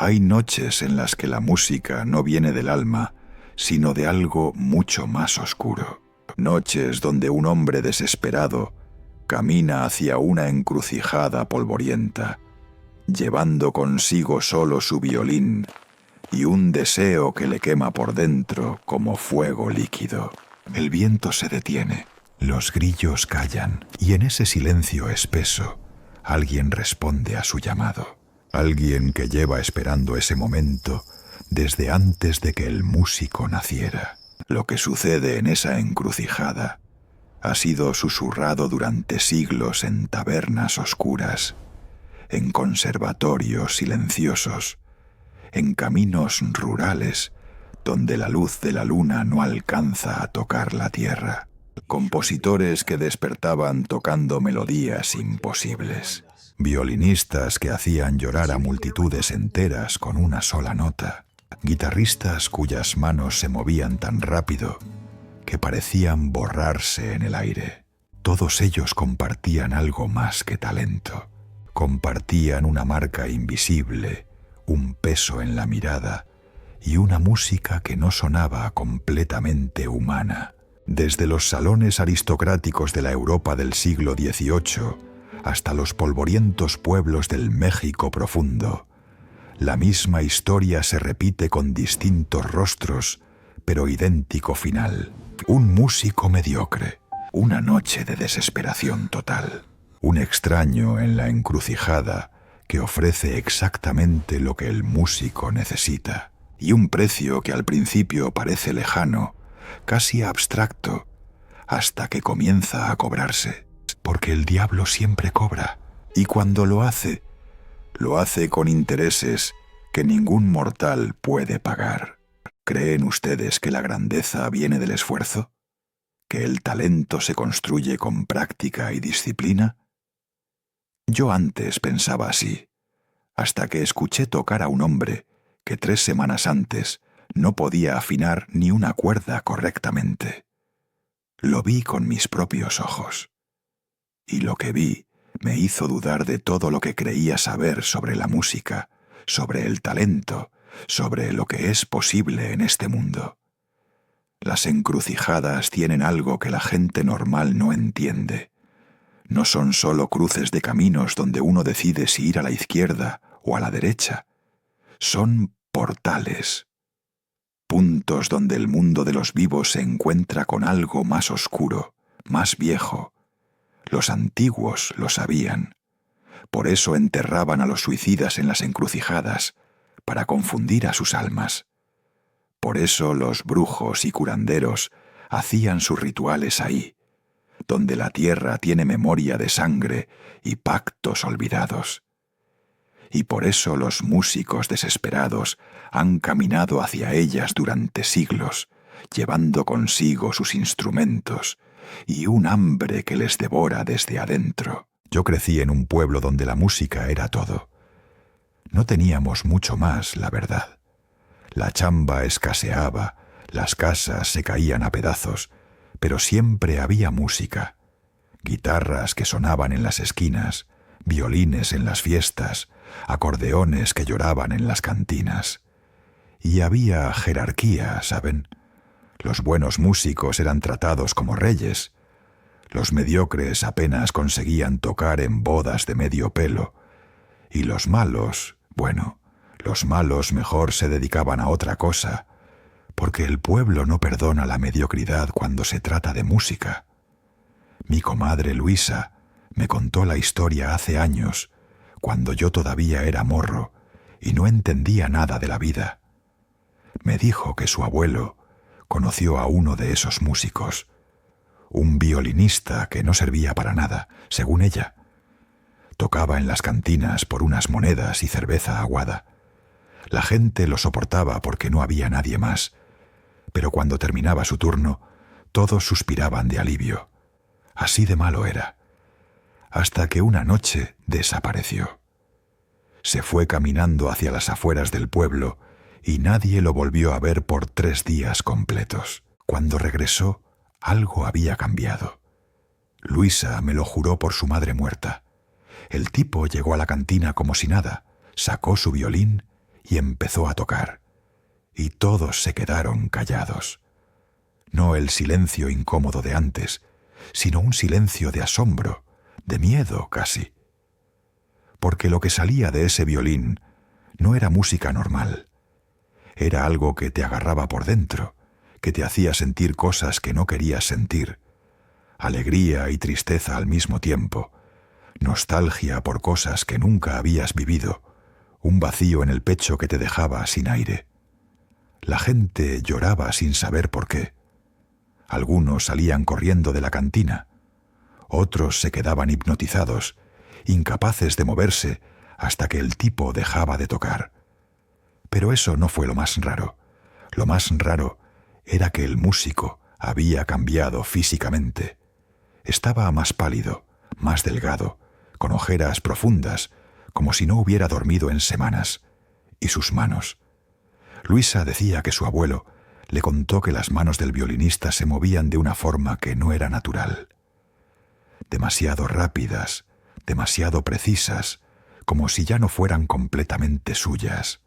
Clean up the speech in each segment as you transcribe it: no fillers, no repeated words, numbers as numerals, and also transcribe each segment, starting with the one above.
Hay noches en las que la música no viene del alma, sino de algo mucho más oscuro. Noches donde un hombre desesperado camina hacia una encrucijada polvorienta, llevando consigo solo su violín y un deseo que le quema por dentro como fuego líquido. El viento se detiene, los grillos callan, y en ese silencio espeso, alguien responde a su llamado. Alguien que lleva esperando ese momento desde antes de que el músico naciera. Lo que sucede en esa encrucijada ha sido susurrado durante siglos en tabernas oscuras, en conservatorios silenciosos, en caminos rurales donde la luz de la luna no alcanza a tocar la tierra. Compositores que despertaban tocando melodías imposibles. Violinistas que hacían llorar a multitudes enteras con una sola nota. Guitarristas cuyas manos se movían tan rápido que parecían borrarse en el aire. Todos ellos compartían algo más que talento. Compartían una marca invisible, un peso en la mirada y una música que no sonaba completamente humana. Desde los salones aristocráticos de la Europa del siglo XVIII hasta los polvorientos pueblos del México profundo, la misma historia se repite con distintos rostros, pero idéntico final. Un músico mediocre, una noche de desesperación total, un extraño en la encrucijada que ofrece exactamente lo que el músico necesita, y un precio que al principio parece lejano, casi abstracto, hasta que comienza a cobrarse, porque el diablo siempre cobra, y cuando lo hace con intereses que ningún mortal puede pagar. ¿Creen ustedes que la grandeza viene del esfuerzo? ¿Que el talento se construye con práctica y disciplina? Yo antes pensaba así, hasta que escuché tocar a un hombre que 3 semanas antes no podía afinar ni una cuerda correctamente. Lo vi con mis propios ojos, y lo que vi me hizo dudar de todo lo que creía saber sobre la música, sobre el talento, sobre lo que es posible en este mundo. Las encrucijadas tienen algo que la gente normal no entiende. No son solo cruces de caminos donde uno decide si ir a la izquierda o a la derecha. Son portales, puntos donde el mundo de los vivos se encuentra con algo más oscuro, más viejo. Los antiguos lo sabían. Por eso enterraban a los suicidas en las encrucijadas, para confundir a sus almas. Por eso los brujos y curanderos hacían sus rituales ahí, donde la tierra tiene memoria de sangre y pactos olvidados. Y por eso los músicos desesperados han caminado hacia ellas durante siglos, llevando consigo sus instrumentos y un hambre que les devora desde adentro. Yo crecí en un pueblo donde la música era todo. No teníamos mucho más, la verdad. La chamba escaseaba, las casas se caían a pedazos, pero siempre había música. Guitarras que sonaban en las esquinas, violines en las fiestas, acordeones que lloraban en las cantinas. Y había jerarquía, ¿saben? Los buenos músicos eran tratados como reyes. Los mediocres apenas conseguían tocar en bodas de medio pelo. Y los malos, bueno, los malos mejor se dedicaban a otra cosa, porque el pueblo no perdona la mediocridad cuando se trata de música. Mi comadre Luisa me contó la historia hace años, cuando yo todavía era morro y no entendía nada de la vida. Me dijo que su abuelo conoció a uno de esos músicos, un violinista que no servía para nada, según ella. Tocaba en las cantinas por unas monedas y cerveza aguada. La gente lo soportaba porque no había nadie más, pero cuando terminaba su turno, todos suspiraban de alivio. Así de malo era, hasta que una noche desapareció. Se fue caminando hacia las afueras del pueblo y nadie lo volvió a ver por 3 días completos. Cuando regresó, algo había cambiado. Luisa me lo juró por su madre muerta. El tipo llegó a la cantina como si nada, sacó su violín y empezó a tocar, y todos se quedaron callados. No el silencio incómodo de antes, sino un silencio de asombro, de miedo casi. Porque lo que salía de ese violín no era música normal. Era algo que te agarraba por dentro, que te hacía sentir cosas que no querías sentir, alegría y tristeza al mismo tiempo, nostalgia por cosas que nunca habías vivido, un vacío en el pecho que te dejaba sin aire. La gente lloraba sin saber por qué. Algunos salían corriendo de la cantina, otros se quedaban hipnotizados, incapaces de moverse hasta que el tipo dejaba de tocar. Pero eso no fue lo más raro. Lo más raro era que el músico había cambiado físicamente. Estaba más pálido, más delgado, con ojeras profundas, como si no hubiera dormido en semanas. Y sus manos. Luisa decía que su abuelo le contó que las manos del violinista se movían de una forma que no era natural. Demasiado rápidas, demasiado precisas, como si ya no fueran completamente suyas.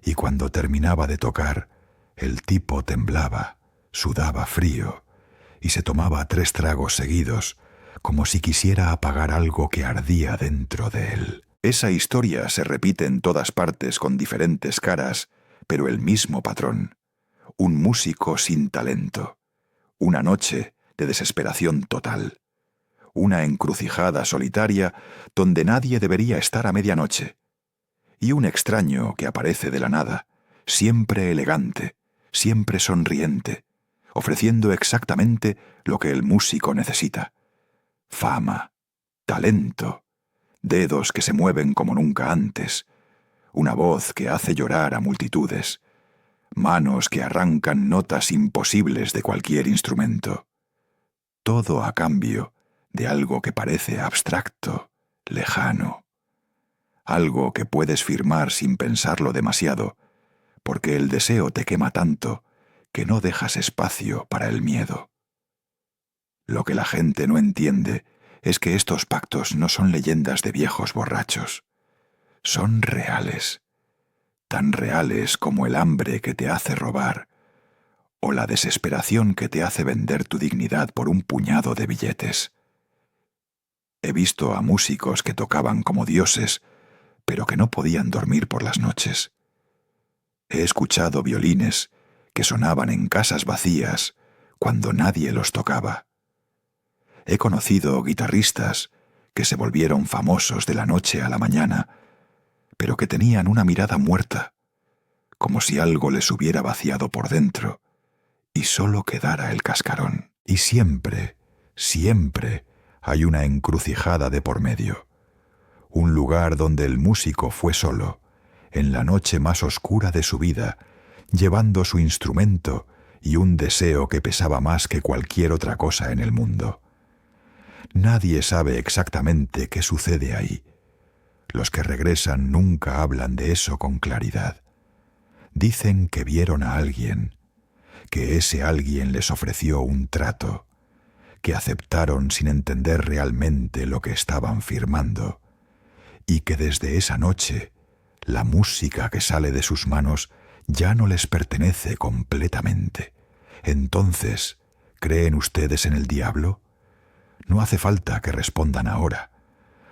Y cuando terminaba de tocar, el tipo temblaba, sudaba frío, y se tomaba 3 tragos seguidos, como si quisiera apagar algo que ardía dentro de él. Esa historia se repite en todas partes con diferentes caras, pero el mismo patrón. Un músico sin talento. Una noche de desesperación total. Una encrucijada solitaria donde nadie debería estar a medianoche. Y un extraño que aparece de la nada, siempre elegante, siempre sonriente, ofreciendo exactamente lo que el músico necesita. Fama, talento, dedos que se mueven como nunca antes, una voz que hace llorar a multitudes, manos que arrancan notas imposibles de cualquier instrumento. Todo a cambio de algo que parece abstracto, lejano. Algo que puedes firmar sin pensarlo demasiado, porque el deseo te quema tanto que no dejas espacio para el miedo. Lo que la gente no entiende es que estos pactos no son leyendas de viejos borrachos. Son reales, tan reales como el hambre que te hace robar, o la desesperación que te hace vender tu dignidad por un puñado de billetes. He visto a músicos que tocaban como dioses, pero que no podían dormir por las noches. He escuchado violines que sonaban en casas vacías cuando nadie los tocaba. He conocido guitarristas que se volvieron famosos de la noche a la mañana, pero que tenían una mirada muerta, como si algo les hubiera vaciado por dentro y solo quedara el cascarón. Y siempre, siempre hay una encrucijada de por medio. Un lugar donde el músico fue solo, en la noche más oscura de su vida, llevando su instrumento y un deseo que pesaba más que cualquier otra cosa en el mundo. Nadie sabe exactamente qué sucede ahí. Los que regresan nunca hablan de eso con claridad. Dicen que vieron a alguien, que ese alguien les ofreció un trato, que aceptaron sin entender realmente lo que estaban firmando, y que desde esa noche la música que sale de sus manos ya no les pertenece completamente. Entonces, ¿creen ustedes en el diablo? No hace falta que respondan ahora,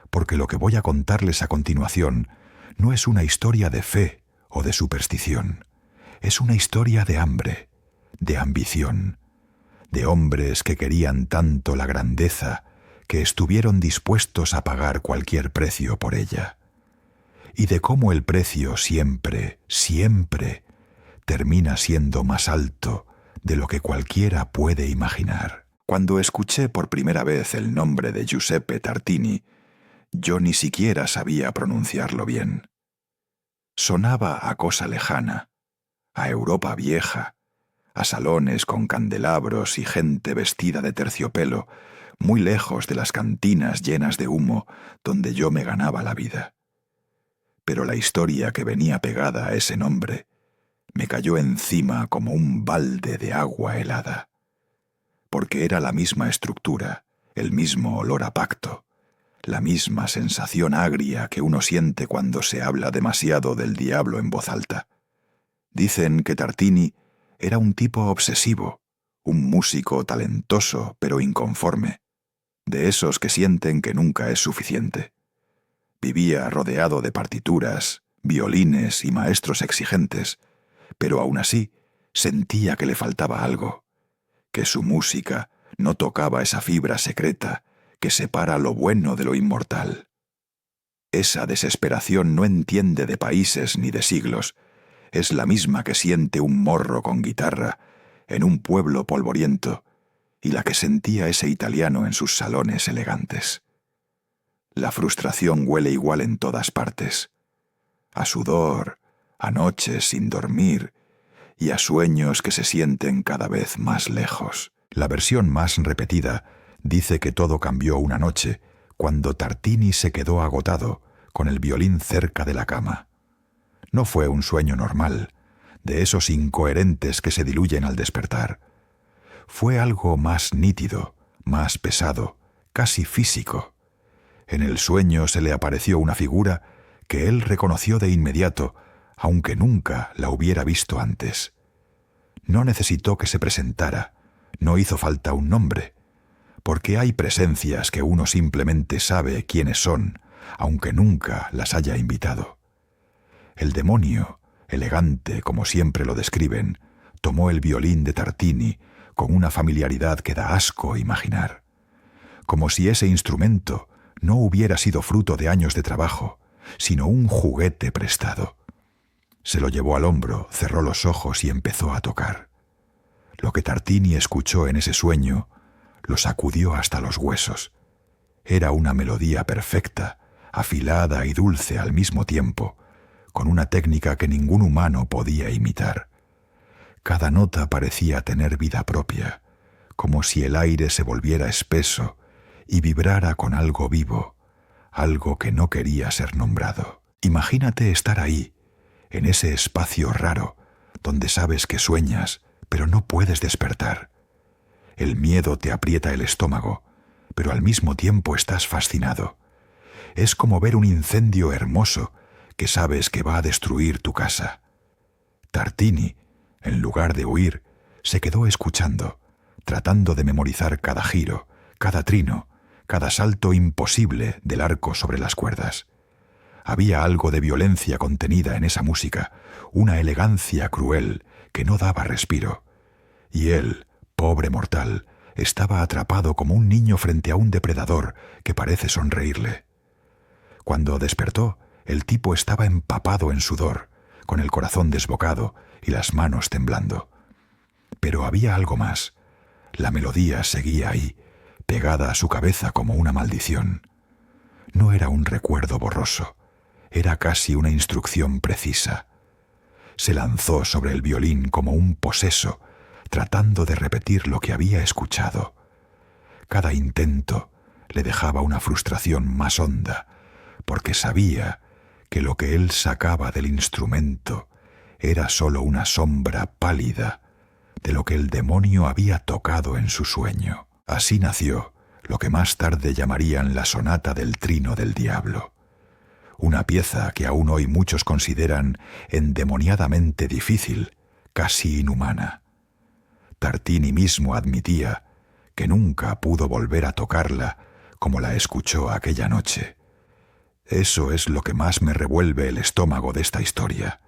porque lo que voy a contarles a continuación no es una historia de fe o de superstición. Es una historia de hambre, de ambición, de hombres que querían tanto la grandeza que estuvieron dispuestos a pagar cualquier precio por ella, y de cómo el precio siempre, siempre termina siendo más alto de lo que cualquiera puede imaginar. Cuando escuché por primera vez el nombre de Giuseppe Tartini, yo ni siquiera sabía pronunciarlo bien. Sonaba a cosa lejana, a Europa vieja, a salones con candelabros y gente vestida de terciopelo, muy lejos de las cantinas llenas de humo donde yo me ganaba la vida. Pero la historia que venía pegada a ese nombre me cayó encima como un balde de agua helada, porque era la misma estructura, el mismo olor a pacto, la misma sensación agria que uno siente cuando se habla demasiado del diablo en voz alta. Dicen que Tartini era un tipo obsesivo, un músico talentoso pero inconforme, de esos que sienten que nunca es suficiente. Vivía rodeado de partituras, violines y maestros exigentes, pero aún así sentía que le faltaba algo, que su música no tocaba esa fibra secreta que separa lo bueno de lo inmortal. Esa desesperación no entiende de países ni de siglos, es la misma que siente un morro con guitarra en un pueblo polvoriento y la que sentía ese italiano en sus salones elegantes. La frustración huele igual en todas partes, a sudor, a noches sin dormir y a sueños que se sienten cada vez más lejos. La versión más repetida dice que todo cambió una noche cuando Tartini se quedó agotado con el violín cerca de la cama. No fue un sueño normal, de esos incoherentes que se diluyen al despertar. Fue algo más nítido, más pesado, casi físico. En el sueño se le apareció una figura que él reconoció de inmediato, aunque nunca la hubiera visto antes. No necesitó que se presentara, no hizo falta un nombre, porque hay presencias que uno simplemente sabe quiénes son, aunque nunca las haya invitado. El demonio, elegante como siempre lo describen, tomó el violín de Tartini con una familiaridad que da asco imaginar, como si ese instrumento no hubiera sido fruto de años de trabajo, sino un juguete prestado. Se lo llevó al hombro, cerró los ojos y empezó a tocar. Lo que Tartini escuchó en ese sueño lo sacudió hasta los huesos. Era una melodía perfecta, afilada y dulce al mismo tiempo, con una técnica que ningún humano podía imitar. Cada nota parecía tener vida propia, como si el aire se volviera espeso y vibrara con algo vivo, algo que no quería ser nombrado. Imagínate estar ahí, en ese espacio raro, donde sabes que sueñas, pero no puedes despertar. El miedo te aprieta el estómago, pero al mismo tiempo estás fascinado. Es como ver un incendio hermoso que sabes que va a destruir tu casa. Tartini, en lugar de huir, se quedó escuchando, tratando de memorizar cada giro, cada trino, cada salto imposible del arco sobre las cuerdas. Había algo de violencia contenida en esa música, una elegancia cruel que no daba respiro. Y él, pobre mortal, estaba atrapado como un niño frente a un depredador que parece sonreírle. Cuando despertó, el tipo estaba empapado en sudor, con el corazón desbocado y las manos temblando. Pero había algo más. La melodía seguía ahí, pegada a su cabeza como una maldición. No era un recuerdo borroso, era casi una instrucción precisa. Se lanzó sobre el violín como un poseso, tratando de repetir lo que había escuchado. Cada intento le dejaba una frustración más honda, porque sabía que lo que él sacaba del instrumento era sólo una sombra pálida de lo que el demonio había tocado en su sueño. Así nació lo que más tarde llamarían la sonata del trino del diablo, una pieza que aún hoy muchos consideran endemoniadamente difícil, casi inhumana. Tartini mismo admitía que nunca pudo volver a tocarla como la escuchó aquella noche. Eso es lo que más me revuelve el estómago de esta historia.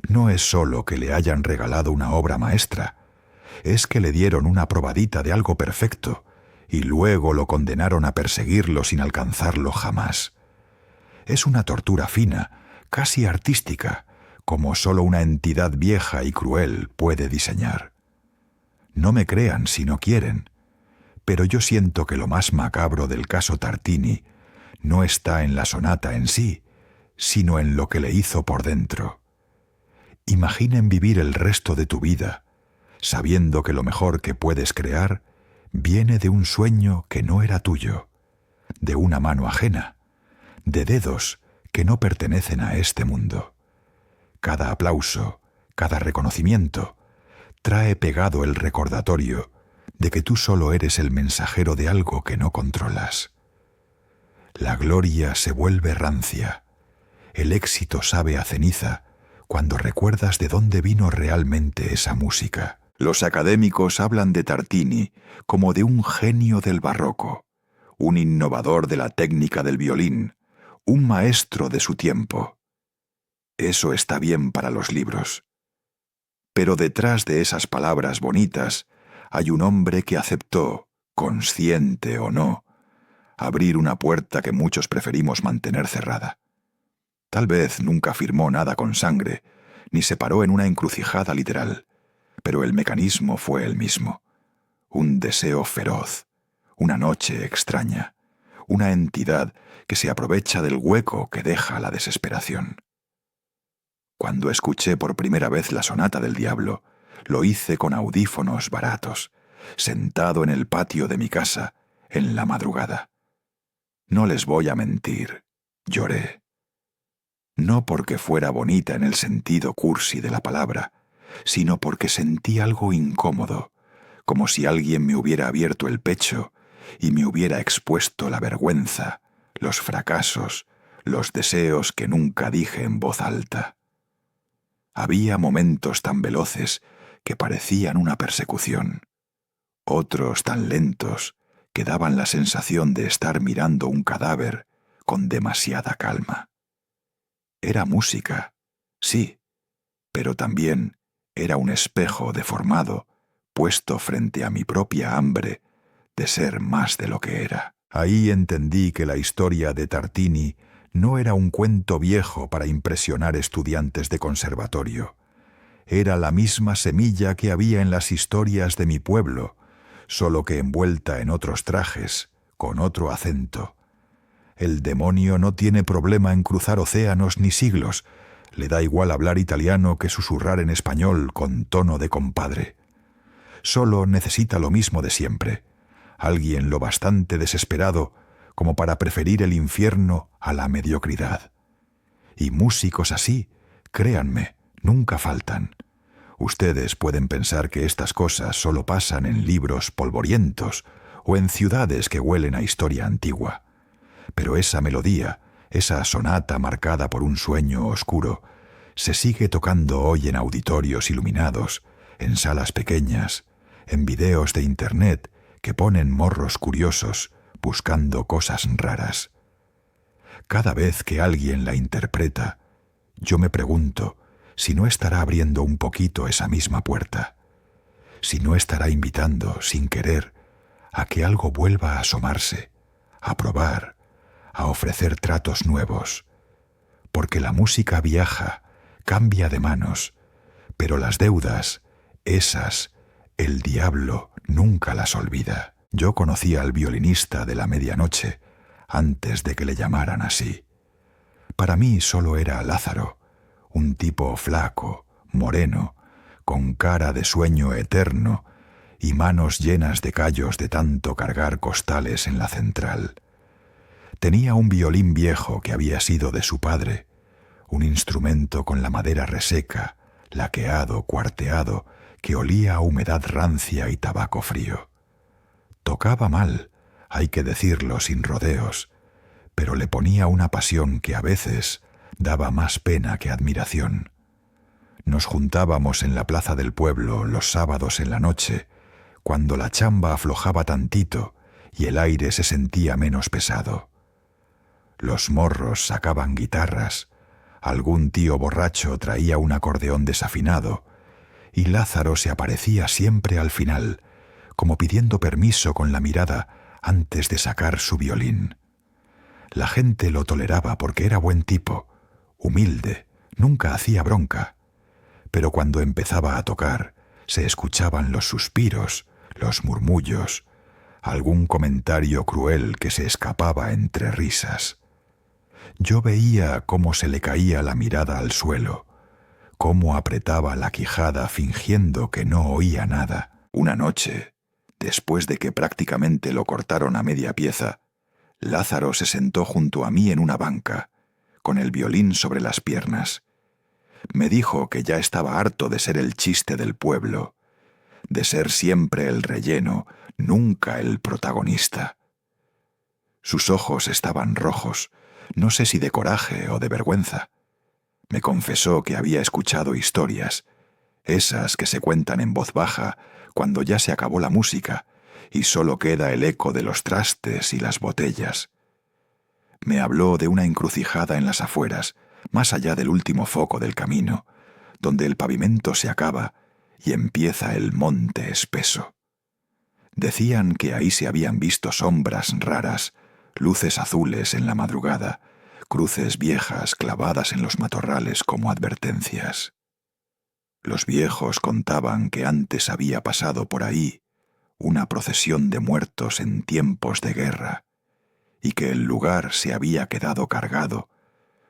No es solo que le hayan regalado una obra maestra, es que le dieron una probadita de algo perfecto y luego lo condenaron a perseguirlo sin alcanzarlo jamás. Es una tortura fina, casi artística, como solo una entidad vieja y cruel puede diseñar. No me crean si no quieren, pero yo siento que lo más macabro del caso Tartini no está en la sonata en sí, sino en lo que le hizo por dentro. Imaginen vivir el resto de tu vida, sabiendo que lo mejor que puedes crear viene de un sueño que no era tuyo, de una mano ajena, de dedos que no pertenecen a este mundo. Cada aplauso, cada reconocimiento, trae pegado el recordatorio de que tú solo eres el mensajero de algo que no controlas. La gloria se vuelve rancia. El éxito sabe a ceniza cuando recuerdas de dónde vino realmente esa música. Los académicos hablan de Tartini como de un genio del barroco, un innovador de la técnica del violín, un maestro de su tiempo. Eso está bien para los libros. Pero detrás de esas palabras bonitas hay un hombre que aceptó, consciente o no, abrir una puerta que muchos preferimos mantener cerrada. Tal vez nunca firmó nada con sangre, ni se paró en una encrucijada literal, pero el mecanismo fue el mismo. Un deseo feroz, una noche extraña, una entidad que se aprovecha del hueco que deja la desesperación. Cuando escuché por primera vez la sonata del diablo, lo hice con audífonos baratos, sentado en el patio de mi casa, en la madrugada. No les voy a mentir, lloré. No porque fuera bonita en el sentido cursi de la palabra, sino porque sentí algo incómodo, como si alguien me hubiera abierto el pecho y me hubiera expuesto la vergüenza, los fracasos, los deseos que nunca dije en voz alta. Había momentos tan veloces que parecían una persecución, otros tan lentos que daban la sensación de estar mirando un cadáver con demasiada calma. Era música, sí, pero también era un espejo deformado puesto frente a mi propia hambre de ser más de lo que era. Ahí entendí que la historia de Tartini no era un cuento viejo para impresionar estudiantes de conservatorio. Era la misma semilla que había en las historias de mi pueblo, solo que envuelta en otros trajes, con otro acento. El demonio no tiene problema en cruzar océanos ni siglos. Le da igual hablar italiano que susurrar en español con tono de compadre. Solo necesita lo mismo de siempre, alguien lo bastante desesperado como para preferir el infierno a la mediocridad. Y músicos así, créanme, nunca faltan. Ustedes pueden pensar que estas cosas solo pasan en libros polvorientos o en ciudades que huelen a historia antigua. Pero esa melodía, esa sonata marcada por un sueño oscuro, se sigue tocando hoy en auditorios iluminados, en salas pequeñas, en videos de internet que ponen morros curiosos buscando cosas raras. Cada vez que alguien la interpreta, yo me pregunto si no estará abriendo un poquito esa misma puerta, si no estará invitando, sin querer, a que algo vuelva a asomarse, a probar, a ofrecer tratos nuevos, porque la música viaja, cambia de manos, pero las deudas, esas, el diablo nunca las olvida. Yo conocía al violinista de la medianoche antes de que le llamaran así. Para mí solo era Lázaro, un tipo flaco, moreno, con cara de sueño eterno y manos llenas de callos de tanto cargar costales en la central. Tenía un violín viejo que había sido de su padre, un instrumento con la madera reseca, laqueado, cuarteado, que olía a humedad rancia y tabaco frío. Tocaba mal, hay que decirlo sin rodeos, pero le ponía una pasión que a veces daba más pena que admiración. Nos juntábamos en la plaza del pueblo los sábados en la noche, cuando la chamba aflojaba tantito y el aire se sentía menos pesado. Los morros sacaban guitarras, algún tío borracho traía un acordeón desafinado, y Lázaro se aparecía siempre al final, como pidiendo permiso con la mirada antes de sacar su violín. La gente lo toleraba porque era buen tipo, humilde, nunca hacía bronca, pero cuando empezaba a tocar se escuchaban los suspiros, los murmullos, algún comentario cruel que se escapaba entre risas. Yo veía cómo se le caía la mirada al suelo, cómo apretaba la quijada fingiendo que no oía nada. Una noche, después de que prácticamente lo cortaron a media pieza, Lázaro se sentó junto a mí en una banca, con el violín sobre las piernas. Me dijo que ya estaba harto de ser el chiste del pueblo, de ser siempre el relleno, nunca el protagonista. Sus ojos estaban rojos, no sé si de coraje o de vergüenza. Me confesó que había escuchado historias, esas que se cuentan en voz baja cuando ya se acabó la música y solo queda el eco de los trastes y las botellas. Me habló de una encrucijada en las afueras, más allá del último foco del camino, donde el pavimento se acaba y empieza el monte espeso. Decían que ahí se habían visto sombras raras, luces azules en la madrugada, cruces viejas clavadas en los matorrales como advertencias. Los viejos contaban que antes había pasado por ahí una procesión de muertos en tiempos de guerra, y que el lugar se había quedado cargado,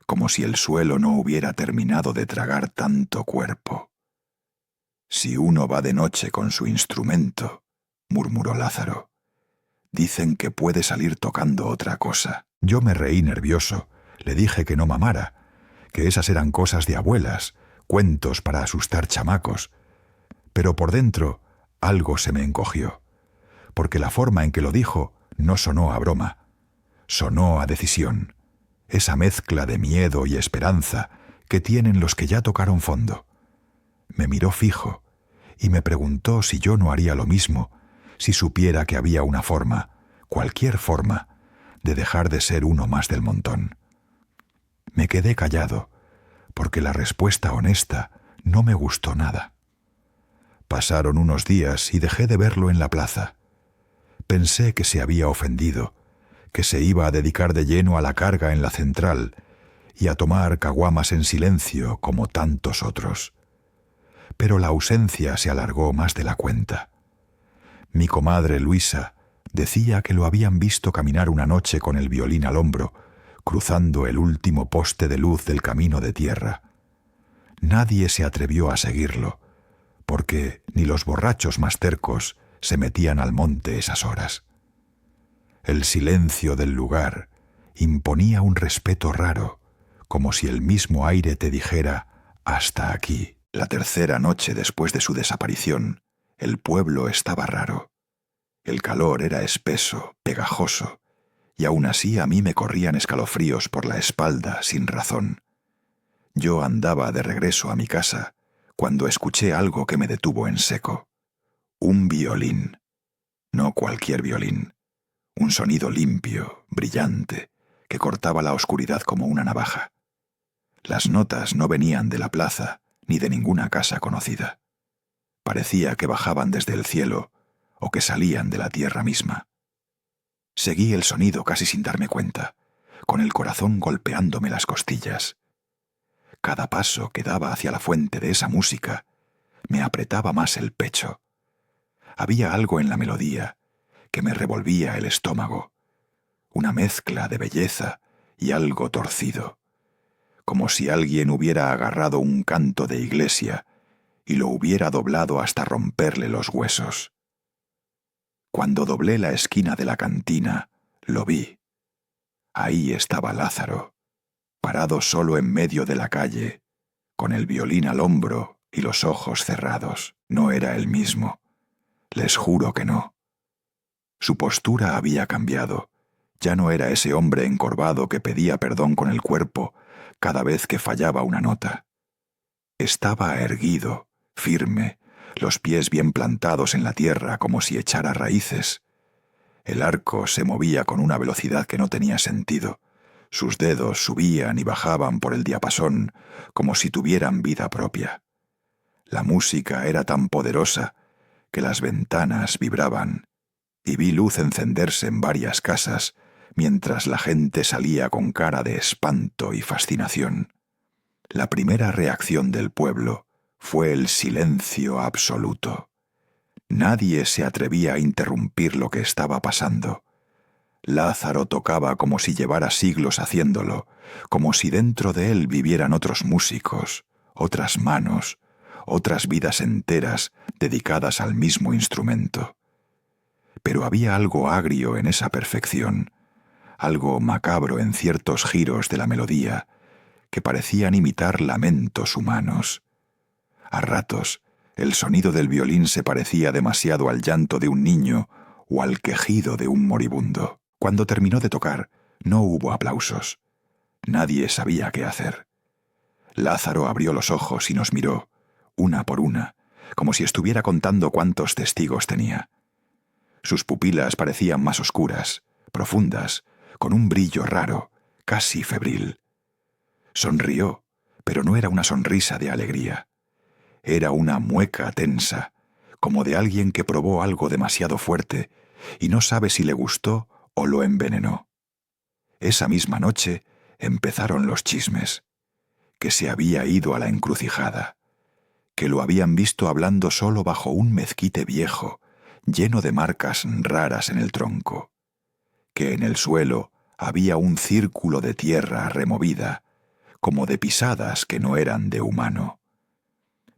como si el suelo no hubiera terminado de tragar tanto cuerpo. «Si uno va de noche con su instrumento», murmuró Lázaro, «dicen que puede salir tocando otra cosa». Yo me reí nervioso, le dije que no mamara, que esas eran cosas de abuelas, cuentos para asustar chamacos, pero por dentro algo se me encogió, porque la forma en que lo dijo no sonó a broma, sonó a decisión, esa mezcla de miedo y esperanza que tienen los que ya tocaron fondo. Me miró fijo y me preguntó si yo no haría lo mismo si supiera que había una forma, cualquier forma, de dejar de ser uno más del montón. Me quedé callado, porque la respuesta honesta no me gustó nada. Pasaron unos días y dejé de verlo en la plaza. Pensé que se había ofendido, que se iba a dedicar de lleno a la carga en la central y a tomar caguamas en silencio como tantos otros. Pero la ausencia se alargó más de la cuenta. Mi comadre Luisa decía que lo habían visto caminar una noche con el violín al hombro, cruzando el último poste de luz del camino de tierra. Nadie se atrevió a seguirlo, porque ni los borrachos más tercos se metían al monte esas horas. El silencio del lugar imponía un respeto raro, como si el mismo aire te dijera «hasta aquí». La tercera noche después de su desaparición, el pueblo estaba raro. El calor era espeso, pegajoso, y aún así a mí me corrían escalofríos por la espalda sin razón. Yo andaba de regreso a mi casa cuando escuché algo que me detuvo en seco. Un violín. No cualquier violín. Un sonido limpio, brillante, que cortaba la oscuridad como una navaja. Las notas no venían de la plaza ni de ninguna casa conocida. Parecía que bajaban desde el cielo o que salían de la tierra misma. Seguí el sonido casi sin darme cuenta, con el corazón golpeándome las costillas. Cada paso que daba hacia la fuente de esa música me apretaba más el pecho. Había algo en la melodía que me revolvía el estómago, una mezcla de belleza y algo torcido, como si alguien hubiera agarrado un canto de iglesia y lo hubiera doblado hasta romperle los huesos. Cuando doblé la esquina de la cantina, lo vi. Ahí estaba Lázaro, parado solo en medio de la calle, con el violín al hombro y los ojos cerrados. No era el mismo. Les juro que no. Su postura había cambiado. Ya no era ese hombre encorvado que pedía perdón con el cuerpo cada vez que fallaba una nota. Estaba erguido, firme, los pies bien plantados en la tierra como si echara raíces. El arco se movía con una velocidad que no tenía sentido. Sus dedos subían y bajaban por el diapasón como si tuvieran vida propia. La música era tan poderosa que las ventanas vibraban y vi luz encenderse en varias casas mientras la gente salía con cara de espanto y fascinación. La primera reacción del pueblo fue el silencio absoluto. Nadie se atrevía a interrumpir lo que estaba pasando. Lázaro tocaba como si llevara siglos haciéndolo, como si dentro de él vivieran otros músicos, otras manos, otras vidas enteras dedicadas al mismo instrumento. Pero había algo agrio en esa perfección, algo macabro en ciertos giros de la melodía que parecían imitar lamentos humanos. A ratos, el sonido del violín se parecía demasiado al llanto de un niño o al quejido de un moribundo. Cuando terminó de tocar, no hubo aplausos. Nadie sabía qué hacer. Lázaro abrió los ojos y nos miró, una por una, como si estuviera contando cuántos testigos tenía. Sus pupilas parecían más oscuras, profundas, con un brillo raro, casi febril. Sonrió, pero no era una sonrisa de alegría. Era una mueca tensa, como de alguien que probó algo demasiado fuerte y no sabe si le gustó o lo envenenó. Esa misma noche empezaron los chismes, que se había ido a la encrucijada, que lo habían visto hablando solo bajo un mezquite viejo, lleno de marcas raras en el tronco, que en el suelo había un círculo de tierra removida, como de pisadas que no eran de humano.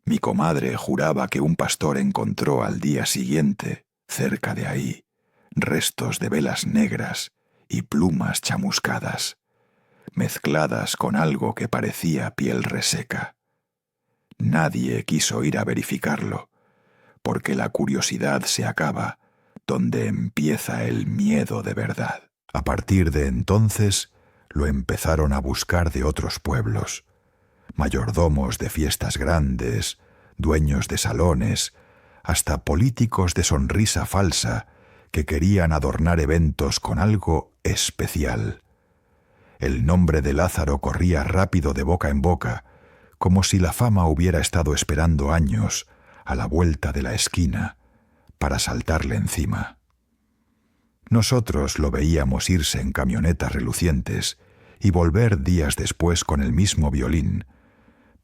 Mi comadre juraba que un pastor encontró al día siguiente, cerca de ahí, restos de velas negras y plumas chamuscadas, mezcladas con algo que parecía piel reseca. Nadie quiso ir a verificarlo, porque la curiosidad se acaba donde empieza el miedo de verdad. A partir de entonces, lo empezaron a buscar de otros pueblos, mayordomos de fiestas grandes, dueños de salones, hasta políticos de sonrisa falsa que querían adornar eventos con algo especial. El nombre de Lázaro corría rápido de boca en boca, como si la fama hubiera estado esperando años a la vuelta de la esquina para saltarle encima. Nosotros lo veíamos irse en camionetas relucientes y volver días después con el mismo violín,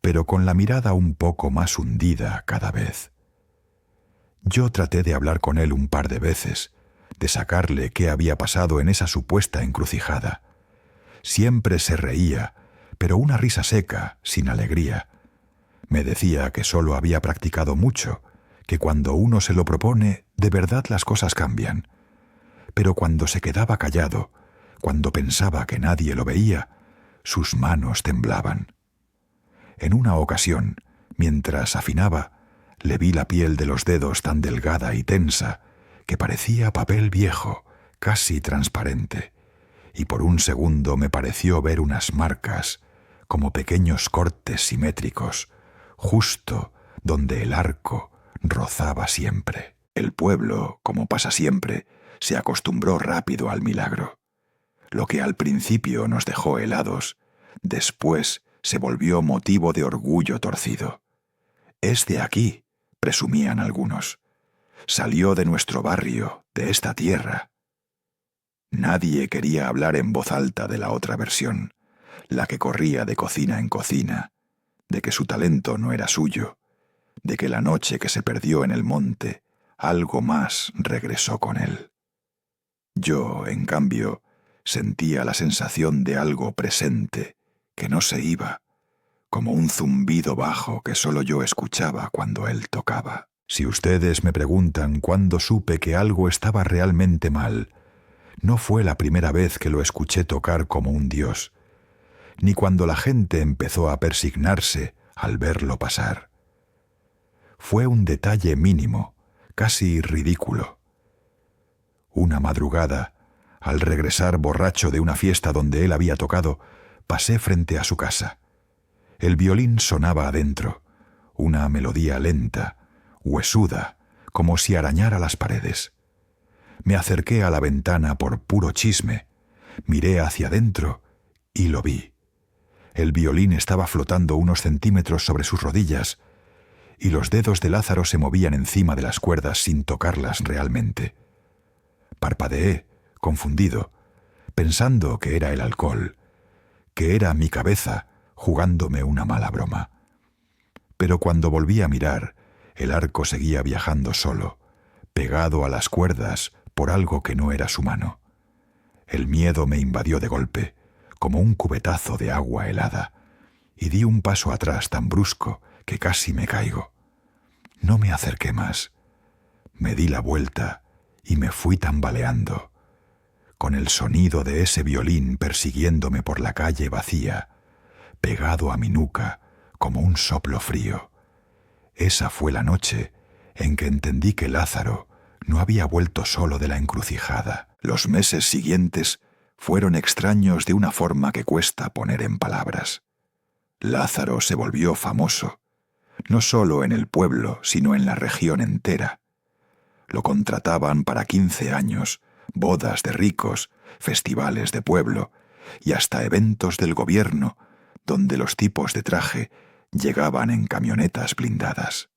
pero con la mirada un poco más hundida cada vez. Yo traté de hablar con él un par de veces, de sacarle qué había pasado en esa supuesta encrucijada. Siempre se reía, pero una risa seca, sin alegría. Me decía que solo había practicado mucho, que cuando uno se lo propone, de verdad las cosas cambian. Pero cuando se quedaba callado, cuando pensaba que nadie lo veía, sus manos temblaban. En una ocasión, mientras afinaba, le vi la piel de los dedos tan delgada y tensa que parecía papel viejo, casi transparente, y por un segundo me pareció ver unas marcas, como pequeños cortes simétricos, justo donde el arco rozaba siempre. El pueblo, como pasa siempre, se acostumbró rápido al milagro. Lo que al principio nos dejó helados, después se volvió motivo de orgullo torcido. «Es de aquí», presumían algunos. «Salió de nuestro barrio, de esta tierra». Nadie quería hablar en voz alta de la otra versión, la que corría de cocina en cocina, de que su talento no era suyo, de que la noche que se perdió en el monte, algo más regresó con él. Yo, en cambio, sentía la sensación de algo presente, que no se iba, como un zumbido bajo que solo yo escuchaba cuando él tocaba. Si ustedes me preguntan cuándo supe que algo estaba realmente mal, no fue la primera vez que lo escuché tocar como un dios, ni cuando la gente empezó a persignarse al verlo pasar. Fue un detalle mínimo, casi ridículo. Una madrugada, al regresar borracho de una fiesta donde él había tocado, pasé frente a su casa. El violín sonaba adentro, una melodía lenta, huesuda, como si arañara las paredes. Me acerqué a la ventana por puro chisme, miré hacia adentro y lo vi. El violín estaba flotando unos centímetros sobre sus rodillas y los dedos de Lázaro se movían encima de las cuerdas sin tocarlas realmente. Parpadeé, confundido, pensando que era el alcohol, que era mi cabeza jugándome una mala broma. Pero cuando volví a mirar, el arco seguía viajando solo, pegado a las cuerdas por algo que no era su mano. El miedo me invadió de golpe, como un cubetazo de agua helada, y di un paso atrás tan brusco que casi me caigo. No me acerqué más. Me di la vuelta y me fui tambaleando, con el sonido de ese violín persiguiéndome por la calle vacía, pegado a mi nuca como un soplo frío. Esa fue la noche en que entendí que Lázaro no había vuelto solo de la encrucijada. Los meses siguientes fueron extraños de una forma que cuesta poner en palabras. Lázaro se volvió famoso, no solo en el pueblo, sino en la región entera. Lo contrataban para 15 años, bodas de ricos, festivales de pueblo y hasta eventos del gobierno, donde los tipos de traje llegaban en camionetas blindadas.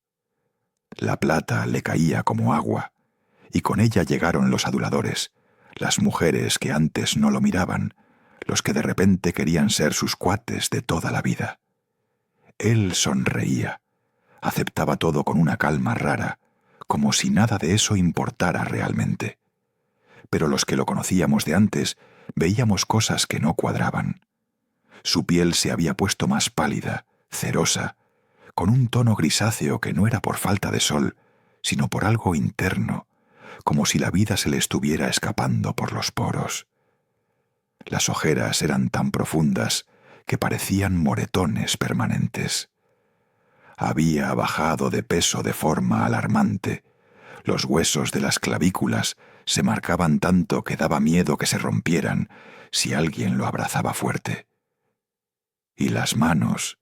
La plata le caía como agua, y con ella llegaron los aduladores, las mujeres que antes no lo miraban, los que de repente querían ser sus cuates de toda la vida. Él sonreía, aceptaba todo con una calma rara, como si nada de eso importara realmente. Pero los que lo conocíamos de antes veíamos cosas que no cuadraban. Su piel se había puesto más pálida, cerosa, con un tono grisáceo que no era por falta de sol, sino por algo interno, como si la vida se le estuviera escapando por los poros. Las ojeras eran tan profundas que parecían moretones permanentes. Había bajado de peso de forma alarmante. Los huesos de las clavículas se marcaban tanto que daba miedo que se rompieran si alguien lo abrazaba fuerte. Y las manos,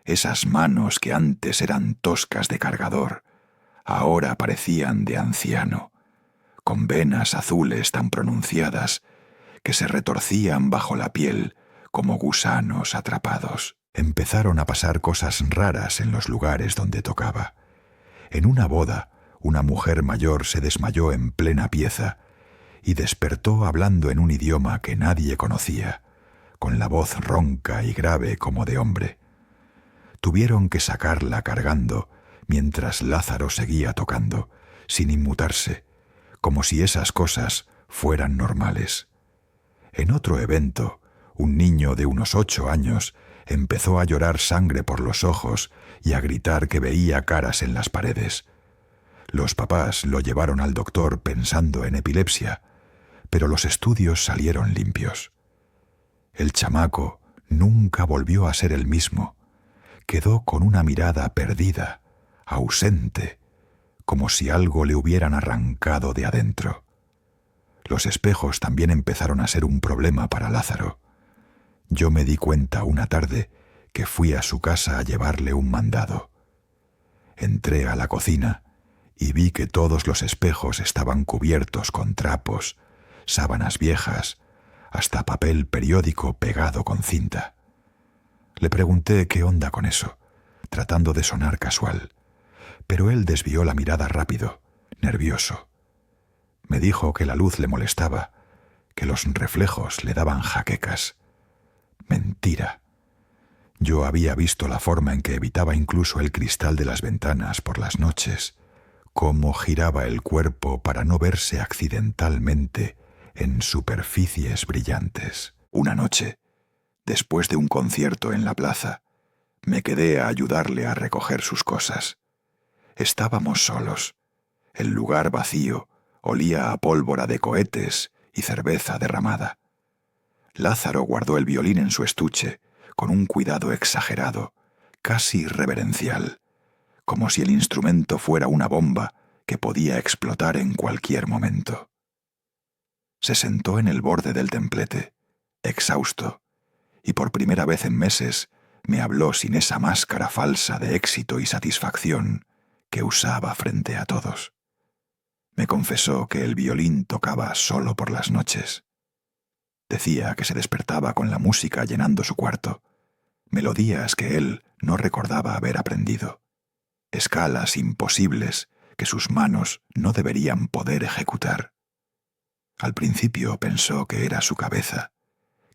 esas manos que antes eran toscas de cargador, ahora parecían de anciano, con venas azules tan pronunciadas que se retorcían bajo la piel como gusanos atrapados. Empezaron a pasar cosas raras en los lugares donde tocaba. En una boda, una mujer mayor se desmayó en plena pieza y despertó hablando en un idioma que nadie conocía, con la voz ronca y grave como de hombre. Tuvieron que sacarla cargando mientras Lázaro seguía tocando, sin inmutarse, como si esas cosas fueran normales. En otro evento, un niño de unos 8 años empezó a llorar sangre por los ojos y a gritar que veía caras en las paredes. Los papás lo llevaron al doctor pensando en epilepsia, pero los estudios salieron limpios. El chamaco nunca volvió a ser el mismo. Quedó con una mirada perdida, ausente, como si algo le hubieran arrancado de adentro. Los espejos también empezaron a ser un problema para Lázaro. Yo me di cuenta una tarde que fui a su casa a llevarle un mandado. Entré a la cocina y vi que todos los espejos estaban cubiertos con trapos, sábanas viejas, hasta papel periódico pegado con cinta. Le pregunté qué onda con eso, tratando de sonar casual, pero él desvió la mirada rápido, nervioso. Me dijo que la luz le molestaba, que los reflejos le daban jaquecas. Mentira. Yo había visto la forma en que evitaba incluso el cristal de las ventanas por las noches, cómo giraba el cuerpo para no verse accidentalmente en superficies brillantes. Una noche, después de un concierto en la plaza, me quedé a ayudarle a recoger sus cosas. Estábamos solos. El lugar vacío olía a pólvora de cohetes y cerveza derramada. Lázaro guardó el violín en su estuche con un cuidado exagerado, casi reverencial, como si el instrumento fuera una bomba que podía explotar en cualquier momento. Se sentó en el borde del templete, exhausto, y por primera vez en meses me habló sin esa máscara falsa de éxito y satisfacción que usaba frente a todos. Me confesó que el violín tocaba solo por las noches. Decía que se despertaba con la música llenando su cuarto, melodías que él no recordaba haber aprendido, escalas imposibles que sus manos no deberían poder ejecutar. Al principio pensó que era su cabeza,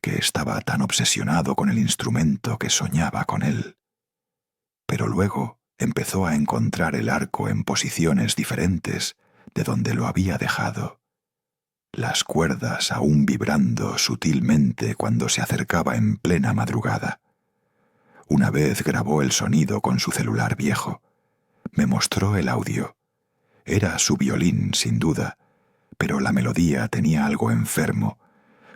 que estaba tan obsesionado con el instrumento que soñaba con él. Pero luego empezó a encontrar el arco en posiciones diferentes de donde lo había dejado, las cuerdas aún vibrando sutilmente cuando se acercaba en plena madrugada. Una vez grabó el sonido con su celular viejo. Me mostró el audio. Era su violín, sin duda, pero la melodía tenía algo enfermo,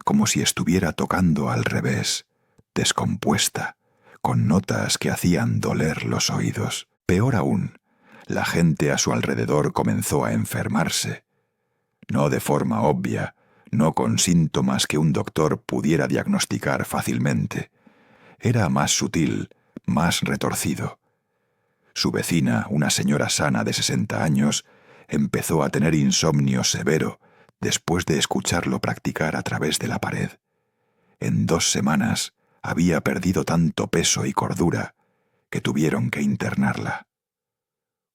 como si estuviera tocando al revés, descompuesta, con notas que hacían doler los oídos. Peor aún, la gente a su alrededor comenzó a enfermarse. No de forma obvia, no con síntomas que un doctor pudiera diagnosticar fácilmente. Era más sutil, más retorcido. Su vecina, una señora sana de 60 años, empezó a tener insomnio severo después de escucharlo practicar a través de la pared. En 2 semanas había perdido tanto peso y cordura que tuvieron que internarla.